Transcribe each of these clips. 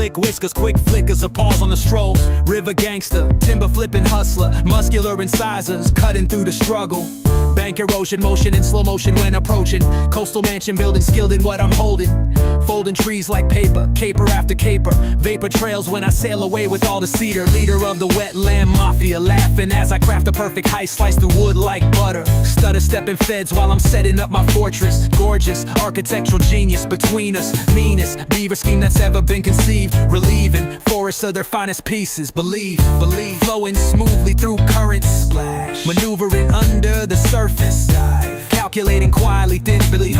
Slick whiskers, quick flickers, a pause on the stroll. River gangster, timber flipping hustler, muscular incisors, cutting through the struggle. Bank erosion, motion in slow motion when approaching. Coastal mansion building, skilled in what I'm holding. Folding trees like paper, caper after caper. Vapor trails when I sail away with all the cedar. Leader of the wetland mafia, laughing as I craft a perfect heist. Slice the wood like butter. Stutter stepping feds while I'm setting up my fortress. Gorgeous, architectural genius between us. Meanest beaver scheme that's ever been conceived. Relieving forests of their finest pieces. Believe, flowing smoothly through currents. Splash, maneuvering under the surface. Dive, calculating quietly, deliberately.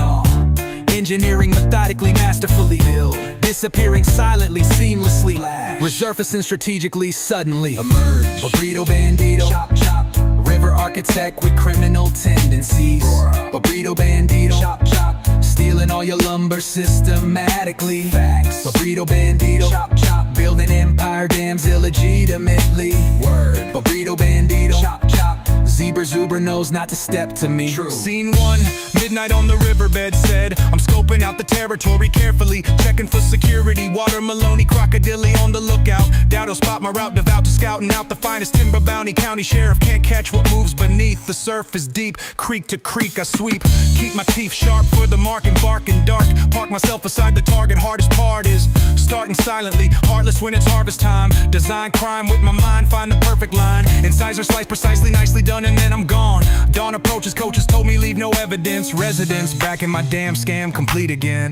Engineering methodically, masterfully. Build, disappearing silently, seamlessly. Flash, resurfacing strategically, suddenly. Emerge, Bobrito Bandito. Chop, chop. River architect with criminal tendencies. Bobrito Bandito. Chop, chop. Stealing all your lumber systematically. Facts. Bobrito Bandito. Chop, chop. Building empire dams illegitimately. Word. Bobrito Bandito. Chop, chop. Zebra Zuber knows not to step to me. True. Scene 1, midnight on the riverbed said. I'm scoping out the territory carefully, checking for security. Water Maloney, crocodile on the lookout. Doubt he'll spot my route, devout to scouting out the finest timber bounty. County sheriff can't catch what moves beneath. The surface deep, creek to creek I sweep. Keep my teeth sharp for the mark and bark in dark. Park myself beside the target, hardest part is starting silently, heartless when it's harvest time. Design crime with my mind, find the perfect line. Incisor slice precisely, nicely done, and then I'm gone. Dawn approaches, coaches told me leave no evidence. Residence back in my damn scam, complete again.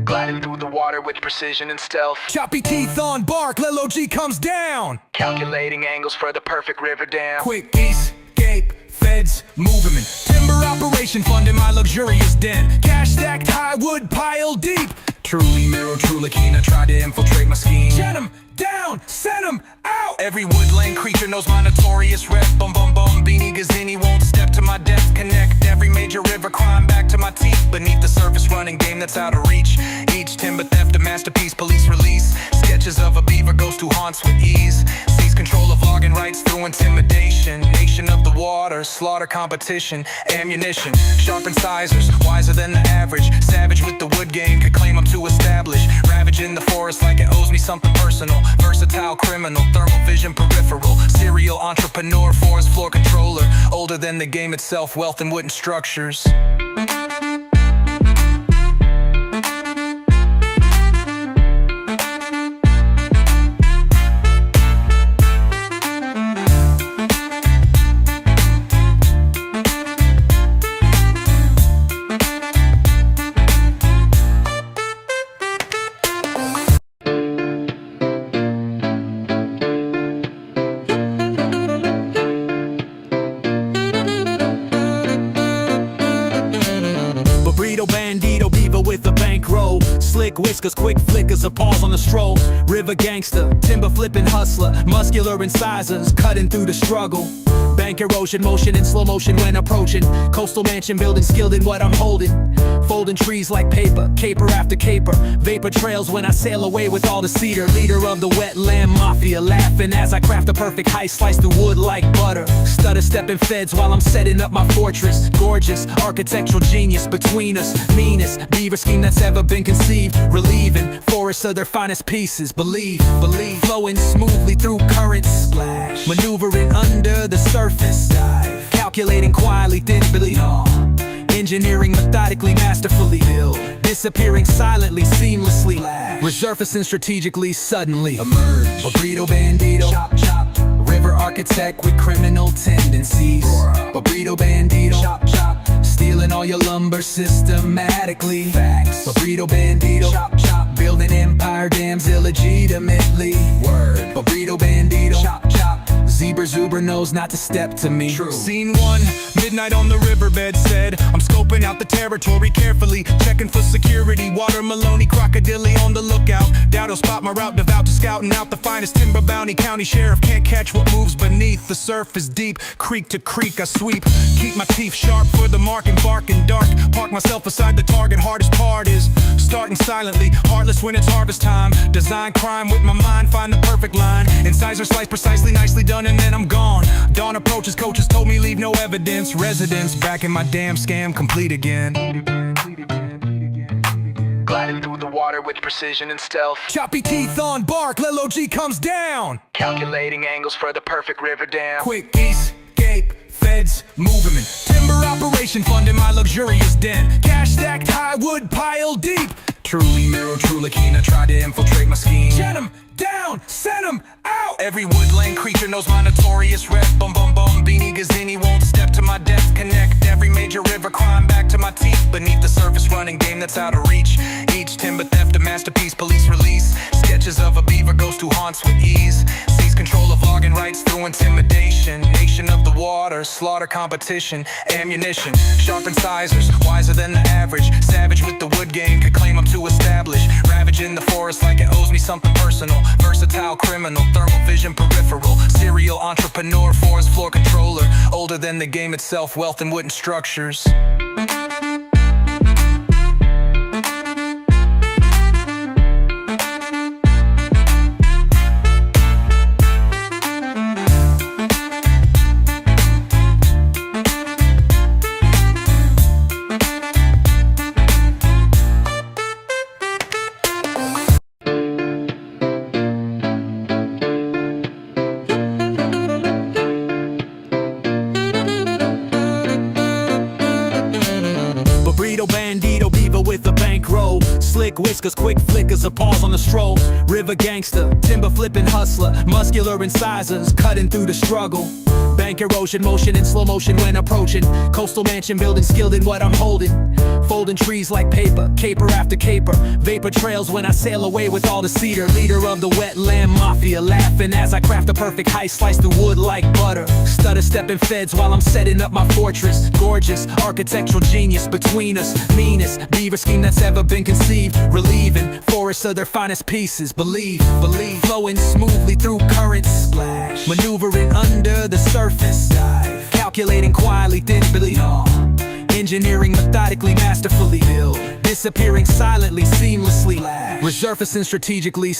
Gliding through the water with precision and stealth. Choppy teeth on bark, Lil OG comes down. Calculating angles for the perfect river dam. Quick escape, feds movement. Timber operation funding my luxurious den. Cash stacked high, wood piled deep. Truly mirror, truly keen, I tried to infiltrate my scheme. Get him down, send him out. Every woodland creature knows my notorious rep. Bum bum bum, beanie gazini won't step to my death. Connect every major river crime back to my teeth. Beneath the surface running game that's out of reach. Each timber theft a masterpiece, police release. Sketches of a beaver goes to haunts with ease. Seize control of logging rights through intimidation. Nation of the water, slaughter competition. Ammunition, sharp incisors, wiser than the average. Savage with the wood game, could claim I'm too established. Ravaging the forest like it owes me something personal. Versatile criminal, thermal vision peripheral. Serial entrepreneur, forest floor controller. Older than the game itself, wealth and wooden structures. Bobrito Bandito, beaver with a bankroll. Slick whiskers, quick flickers, a pause on the stroll. River gangster, timber flipping hustler, muscular incisors, cutting through the struggle. Bank erosion, motion in slow motion when approaching. Coastal mansion building, skilled in what I'm holding. Folding trees like paper, caper after caper. Vapor trails when I sail away with all the cedar. Leader of the wetland mafia, laughing as I craft a perfect heist. Slice the wood like butter. Stutter stepping feds while I'm setting up my fortress. Gorgeous, architectural genius between us. Meanest beaver scheme that's ever been conceived. Relieving forests of their finest pieces. Believe, flowing smoothly through currents. Splash, maneuvering under the surface. Dive, calculating quietly, deliberately. Engineering methodically, masterfully. Build, disappearing silently, seamlessly. Flash, resurfacing strategically, suddenly. Emerge, Bobrito Bandito. Chop, chop. River architect with criminal tendencies. Bobrito Bandito. Chop, chop. Stealing all your lumber systematically. Facts. Bobrito Bandito. Chop, chop. Building empire dams illegitimately. Word. Bobrito Bandito. Chop, chop. Zebra Zuber knows not to step to me. True. Scene 1, midnight on the riverbed said. I'm scoping out the territory carefully, checking for security. Water Maloney, crocodile on the lookout. Doubt he'll spot my route, devout to scouting out the finest timber bounty. County sheriff can't catch what moves beneath. The surface deep, creek to creek I sweep. Keep my teeth sharp for the mark and bark in dark. Park myself beside the target, hardest part is starting silently, heartless when it's harvest time. Design crime with my mind, find the perfect line. Incisor slice precisely, nicely done, and then I'm gone. Dawn approaches, coaches told me leave no evidence. Residence back in my damn scam, complete again. Gliding through the water with precision and stealth. Choppy teeth on bark, Lil OG comes down. Calculating angles for the perfect river dam. Quick escape, feds movement. Timber operation funding my luxurious den. Cash stacked high, wood piled deep. Truly mirror, truly keen, I tried to infiltrate my scheme. Get 'em down, send 'em out. Every woodland creature knows my notorious rep. Bum bum bum, beanie gazini won't step to my depth. Connect every major river, climb back to my teeth. Beneath the surface running game that's out of reach. Each timber theft a masterpiece, police release. Sketches of a beaver goes to haunts with ease. Seize control of logging rights through intimidation. Nation of the water, slaughter competition. Ammunition, sharp incisors, wiser than the average. Savage with the wood game, could claim I'm too established. Ravaging the forest like it owes me something personal. Versatile criminal, thermal vision peripheral. Serial entrepreneur, forest floor controller. Older than the game itself, wealth and wooden structures. Bobrito Bandito, beaver with a bankroll. Slick whiskers, quick flickers, a pause on the stroll. River gangster, timber flipping hustler. Muscular incisors, cutting through the struggle. Bank erosion, motion in slow motion when approaching. Coastal mansion building, skilled in what I'm holding. Folding trees like paper, caper after caper. Vapor trails when I sail away with all the cedar. Leader of the wetland mafia, laughing as I craft a perfect heist. Slice the wood like butter. Stutter stepping feds while I'm setting up my fortress. Gorgeous, architectural genius between us. Meanest beaver scheme that's ever been conceived. Relieving forests of their finest pieces. Believe, flowing smoothly through currents. Splash, maneuvering under the surface. Dive, calculating quietly, deliberately. Engineering methodically, masterfully. Build, disappearing silently, seamlessly. Resurfacing strategically.